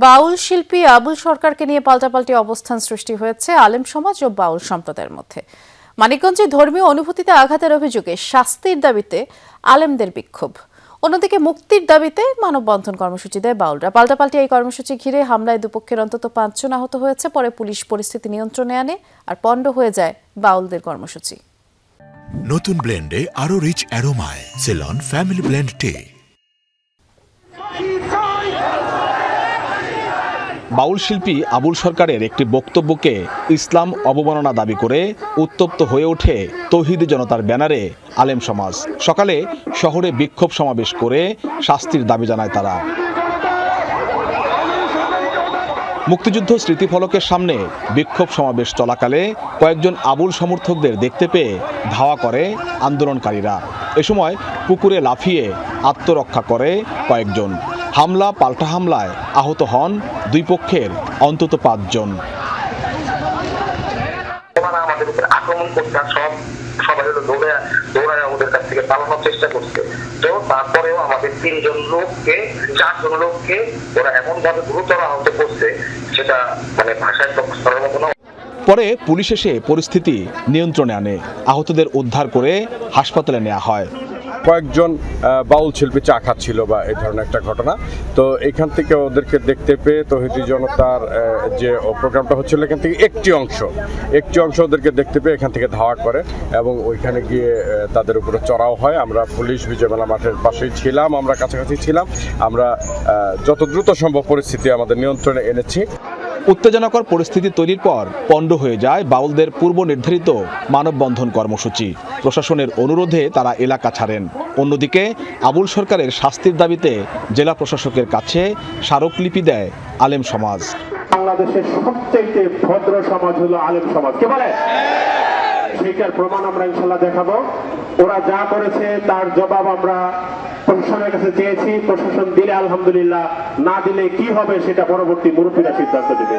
বাউল শিল্পী আবুল সরকারকে নিয়ে পাল্টাপাল্টি অবস্থান সৃষ্টি হয়েছে আলেম সমাজ ও বাউল সম্প্রদায়ের মধ্যে। মানিকগঞ্জে ধর্মীয় অনুভূতিতে আঘাতের অভিযোগে শাস্তির দাবিতে আলেমদের বিক্ষোভ, অন্যদিকে মুক্তির দাবিতে মানববন্ধন কর্মসূচি দেয় বাউলরা। পাল্টাপাল্টি এই কর্মসূচি ঘিরে হামলায় দুপক্ষের অন্তত ৫ জন আহত হয়েছে। পরে পুলিশ পরিস্থিতি নিয়ন্ত্রণে আনে আর পণ্ড হয়ে যায় বাউলদের কর্মসূচি। নতুন ব্লেন্ডে আরো রিচ অ্যারোমায় সেলন ফ্যামিলি ব্লেন্ড টে। বাউল শিল্পী আবুল সরকারের একটি বক্তব্যকে ইসলাম অবমাননা দাবি করে উত্তপ্ত হয়ে ওঠে তৌহিদি জনতার ব্যানারে আলেম সমাজ। সকালে শহরে বিক্ষোভ সমাবেশ করে শাস্তির দাবি জানায় তারা। মুক্তিযুদ্ধ স্মৃতিফলকের সামনে বিক্ষোভ সমাবেশ চলাকালে কয়েকজন আবুল সমর্থকদের দেখতে পেয়ে ধাওয়া করে আন্দোলনকারীরা। এ সময় পুকুরে লাফিয়ে আত্মরক্ষা করে কয়েকজন। হামলা পাল্টা হামলায় আহত হন দুই পক্ষের অন্তত ৫ জন। আমাদের উপর আক্রমণ করতে সবাই দৌড়ায় আমাদের কাছ থেকে পালানোর চেষ্টা করছে। তো তারপরেও আমাদের 4জন লোককে ওরা এমন ভাবে গুরুতর আহত করছে, সেটা মানে ভাষায় প্রকাশ করার মতো না। পরে পুলিশ এসে পরিস্থিতি নিয়ন্ত্রণে আনে, আহতদের উদ্ধার করে হাসপাতালে নেওয়া হয়। কয়েকজন বাউল শিল্পী চা খাচ্ছিল বা এই ধরনের একটা ঘটনা। তো এখান থেকে ওদেরকে দেখতে পেয়ে তৌহিদি জনতার যে প্রোগ্রামটা হচ্ছিল এখান থেকে একটি অংশ ওদেরকে দেখতে পেয়ে এখান থেকে ধাওয়া করে এবং ওইখানে গিয়ে তাদের উপরে চড়াও হয়। আমরা পুলিশ বিজয়মেলা মাঠের পাশেই ছিলাম, আমরা কাছাকাছি ছিলাম। আমরা যত দ্রুত সম্ভব পরিস্থিতি আমাদের নিয়ন্ত্রণে এনেছি। উত্তেজনাকর পরিস্থিতি তৈরির পর পণ্ড হয়ে যায় বাউলদের পূর্ব নির্ধারিত মানববন্ধন কর্মসূচি। প্রশাসনের অনুরোধে তারা এলাকা ছাড়েন। অন্যদিকে আবুল সরকারের শাস্তির দাবিতে জেলা প্রশাসকের কাছে স্মারকলিপি দেয় আলেম সমাজ। বাংলাদেশের সবচেয়ে ভদ্র সমাজ হলো আলেম সমাজ, কে বলে? সেইটার প্রমাণ আমরা ইনশাল্লাহ দেখাবো। ওরা যা করেছে তার জবাব আমরা প্রশাসনের কাছে চেয়েছি। প্রশাসন দিলে আলহামদুলিল্লাহ, না দিলে কি হবে সেটা পরবর্তী মুরব্বীরা সিদ্ধান্ত দেবে।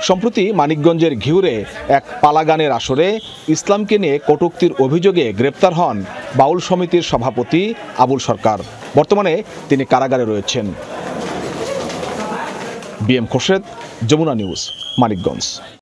সম্প্রতি মানিকগঞ্জের ঘিউরে এক পালাগানের আসরে ইসলামকে নিয়ে কটূক্তির অভিযোগে গ্রেপ্তার হন বাউল সমিতির সভাপতি আবুল সরকার। বর্তমানে তিনি কারাগারে রয়েছেন। বিএম খোরশেদ, যমুনা নিউজ, মানিকগঞ্জ।